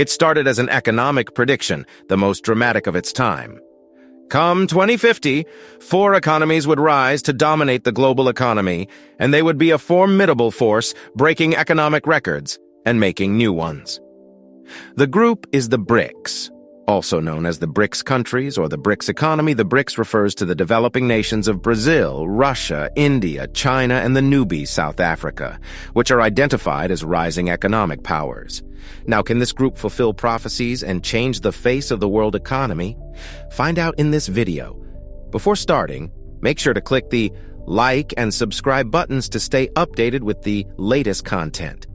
It started as an economic prediction, the most dramatic of its time. Come 2050, 4 economies would rise to dominate the global economy, and they would be a formidable force, breaking economic records and making new ones. The group is the BRICS, also known as the BRICS countries or the BRICS economy. The BRICS refers to the developing nations of Brazil, Russia, India, China, and the newbie South Africa, which are identified as rising economic powers. Now, can this group fulfill prophecies and change the face of the world economy? Find out in this video. Before starting, make sure to click the like and subscribe buttons to stay updated with the latest content.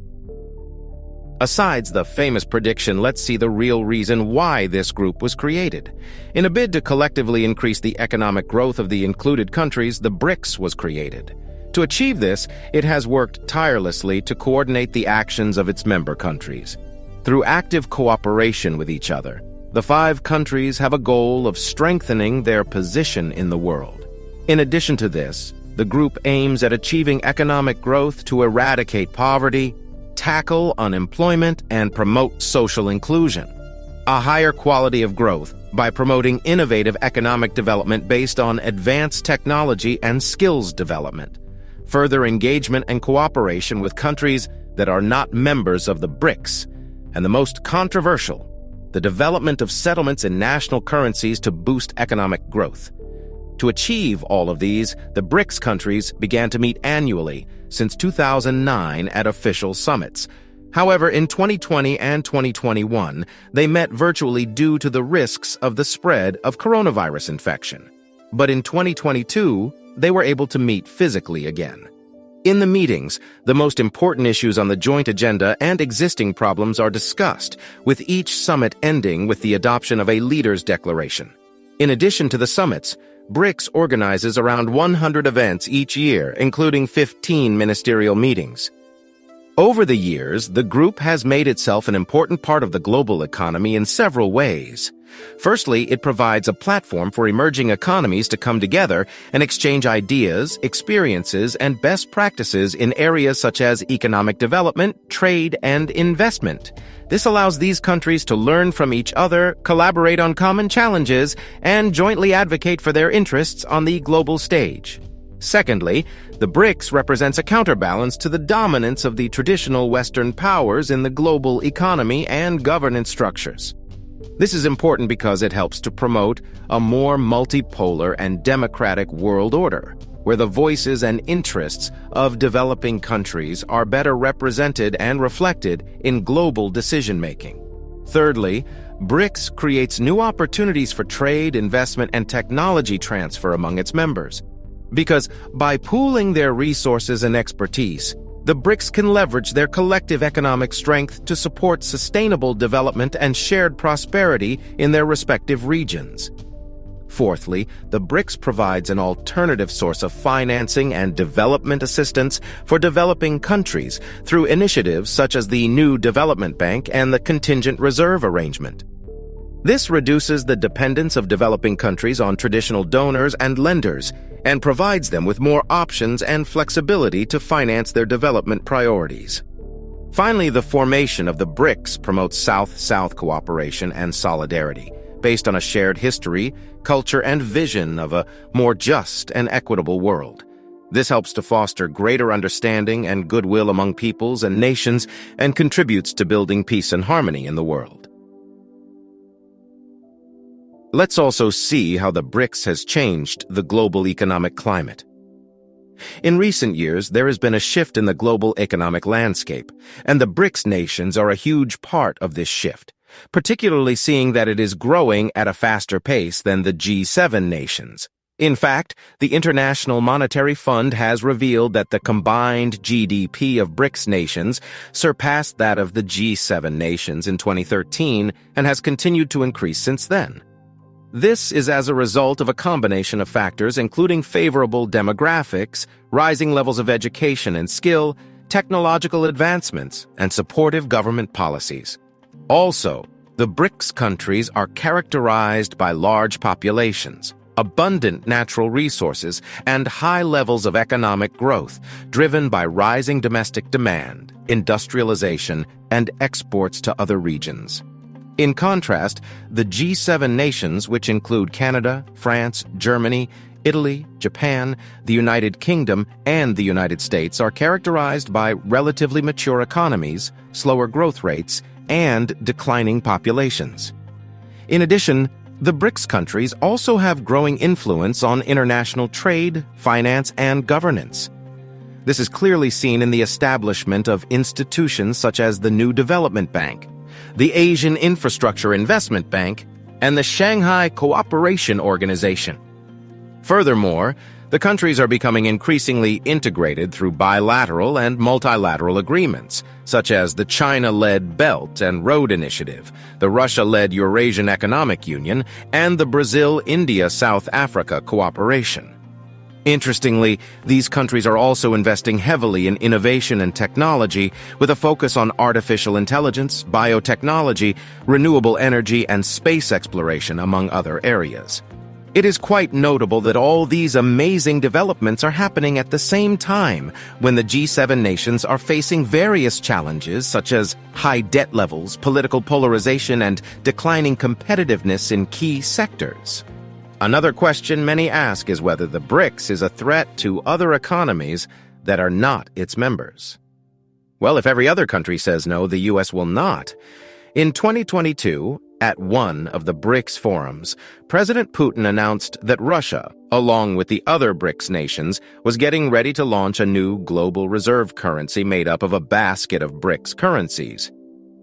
Asides the famous prediction, let's see the real reason why this group was created. In a bid to collectively increase the economic growth of the included countries, the BRICS was created. To achieve this, it has worked tirelessly to coordinate the actions of its member countries. Through active cooperation with each other, the 5 countries have a goal of strengthening their position in the world. In addition to this, the group aims at achieving economic growth to eradicate poverty, tackle unemployment, and promote social inclusion. A higher quality of growth by promoting innovative economic development based on advanced technology and skills development. Further engagement and cooperation with countries that are not members of the BRICS. And the most controversial, the development of settlements in national currencies to boost economic growth. To achieve all of these, the BRICS countries began to meet annually since 2009 at official summits. However, in 2020 and 2021, they met virtually due to the risks of the spread of coronavirus infection. But in 2022, they were able to meet physically again. In the meetings, the most important issues on the joint agenda and existing problems are discussed, with each summit ending with the adoption of a leaders' declaration. In addition to the summits, BRICS organizes around 100 events each year, including 15 ministerial meetings. Over the years, the group has made itself an important part of the global economy in several ways. Firstly, it provides a platform for emerging economies to come together and exchange ideas, experiences, and best practices in areas such as economic development, trade, and investment. This allows these countries to learn from each other, collaborate on common challenges, and jointly advocate for their interests on the global stage. Secondly, the BRICS represents a counterbalance to the dominance of the traditional Western powers in the global economy and governance structures. This is important because it helps to promote a more multipolar and democratic world order, where the voices and interests of developing countries are better represented and reflected in global decision-making. Thirdly, BRICS creates new opportunities for trade, investment, and technology transfer among its members. Because by pooling their resources and expertise, the BRICS can leverage their collective economic strength to support sustainable development and shared prosperity in their respective regions. Fourthly, the BRICS provides an alternative source of financing and development assistance for developing countries through initiatives such as the New Development Bank and the Contingent Reserve Arrangement. This reduces the dependence of developing countries on traditional donors and lenders and provides them with more options and flexibility to finance their development priorities. Finally, the formation of the BRICS promotes South-South cooperation and solidarity, based on a shared history, culture, and vision of a more just and equitable world. This helps to foster greater understanding and goodwill among peoples and nations and contributes to building peace and harmony in the world. Let's also see how the BRICS has changed the global economic climate. In recent years, there has been a shift in the global economic landscape, and the BRICS nations are a huge part of this shift, particularly seeing that it is growing at a faster pace than the G7 nations. In fact, the International Monetary Fund has revealed that the combined GDP of BRICS nations surpassed that of the G7 nations in 2013 and has continued to increase since then. This is as a result of a combination of factors including favorable demographics, rising levels of education and skill, technological advancements, and supportive government policies. Also, the BRICS countries are characterized by large populations, abundant natural resources, and high levels of economic growth, driven by rising domestic demand, industrialization, and exports to other regions. In contrast, the G7 nations, which include Canada, France, Germany, Italy, Japan, the United Kingdom, and the United States, are characterized by relatively mature economies, slower growth rates, and declining populations. In addition, the BRICS countries also have growing influence on international trade, finance, and governance. This is clearly seen in the establishment of institutions such as the New Development Bank, the Asian Infrastructure Investment Bank, and the Shanghai Cooperation Organization. Furthermore, the countries are becoming increasingly integrated through bilateral and multilateral agreements, such as the China-led Belt and Road Initiative, the Russia-led Eurasian Economic Union, and the Brazil-India-South Africa Cooperation. Interestingly, these countries are also investing heavily in innovation and technology, with a focus on artificial intelligence, biotechnology, renewable energy, and space exploration, among other areas. It is quite notable that all these amazing developments are happening at the same time when the G7 nations are facing various challenges such as high debt levels, political polarization, and declining competitiveness in key sectors. Another question many ask is whether the BRICS is a threat to other economies that are not its members. Well, if every other country says no, the U.S. will not. In 2022, at one of the BRICS forums, President Putin announced that Russia, along with the other BRICS nations, was getting ready to launch a new global reserve currency made up of a basket of BRICS currencies.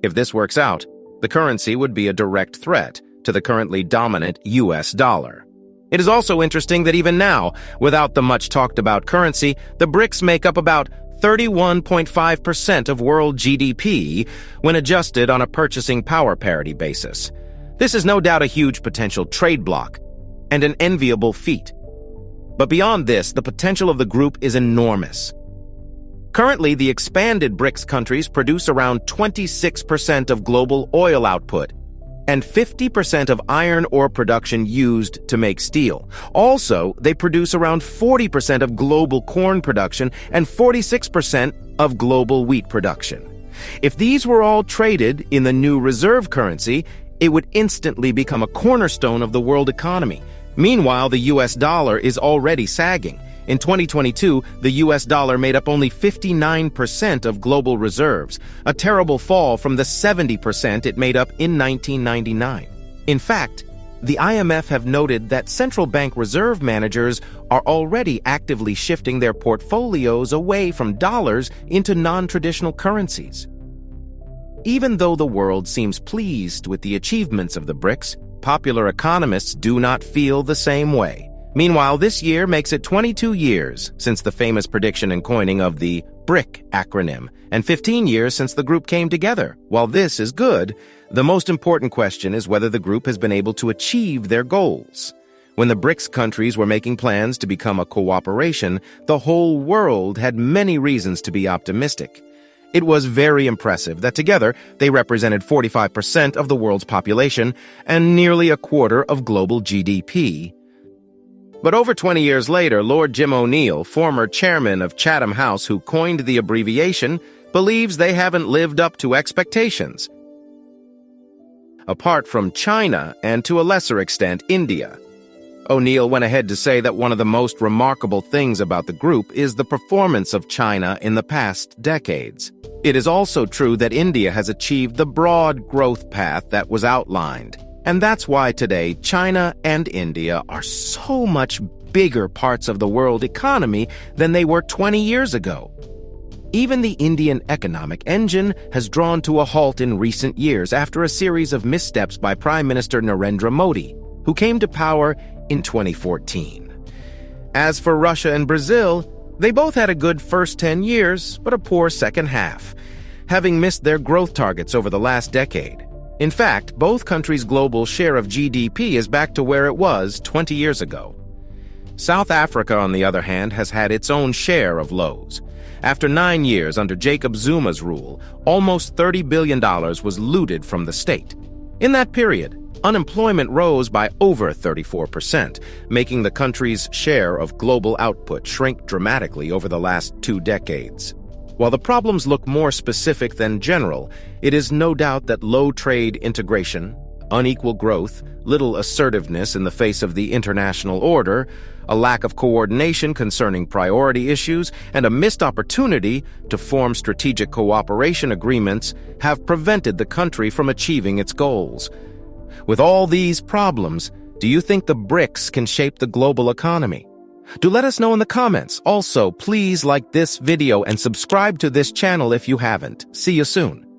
If this works out, the currency would be a direct threat to the currently dominant U.S. dollar. It is also interesting that even now, without the much-talked-about currency, the BRICS make up about 31.5% of world GDP when adjusted on a purchasing power parity basis. This is no doubt a huge potential trade bloc and an enviable feat. But beyond this, the potential of the group is enormous. Currently, the expanded BRICS countries produce around 26% of global oil output and 50% of iron ore production used to make steel. Also, they produce around 40% of global corn production and 46% of global wheat production. If these were all traded in the new reserve currency, it would instantly become a cornerstone of the world economy. Meanwhile, the U.S. dollar is already sagging. In 2022, the U.S. dollar made up only 59% of global reserves, a terrible fall from the 70% it made up in 1999. In fact, the IMF have noted that central bank reserve managers are already actively shifting their portfolios away from dollars into non-traditional currencies. Even though the world seems pleased with the achievements of the BRICS, popular economists do not feel the same way. Meanwhile, this year makes it 22 years since the famous prediction and coining of the BRIC acronym, and 15 years since the group came together. While this is good, the most important question is whether the group has been able to achieve their goals. When the BRICS countries were making plans to become a cooperation, the whole world had many reasons to be optimistic. It was very impressive that together they represented 45% of the world's population and nearly a quarter of global GDP. But over 20 years later, Lord Jim O'Neill, former chairman of Chatham House who coined the abbreviation, believes they haven't lived up to expectations. Apart from China and to a lesser extent India. O'Neill went ahead to say that one of the most remarkable things about the group is the performance of China in the past decades. It is also true that India has achieved the broad growth path that was outlined. And that's why today China and India are so much bigger parts of the world economy than they were 20 years ago. Even the Indian economic engine has drawn to a halt in recent years after a series of missteps by Prime Minister Narendra Modi, who came to power in 2014. As for Russia and Brazil, they both had a good first 10 years, but a poor second half, having missed their growth targets over the last decade. In fact, both countries' global share of GDP is back to where it was 20 years ago. South Africa, on the other hand, has had its own share of lows. After 9 years under Jacob Zuma's rule, almost $30 billion was looted from the state. In that period, unemployment rose by over 34%, making the country's share of global output shrink dramatically over the last 2 decades. While the problems look more specific than general, it is no doubt that low trade integration, unequal growth, little assertiveness in the face of the international order, a lack of coordination concerning priority issues, and a missed opportunity to form strategic cooperation agreements have prevented the country from achieving its goals. With all these problems, do you think the BRICS can shape the global economy? Do let us know in the comments. Also, please like this video and subscribe to this channel if you haven't. See you soon.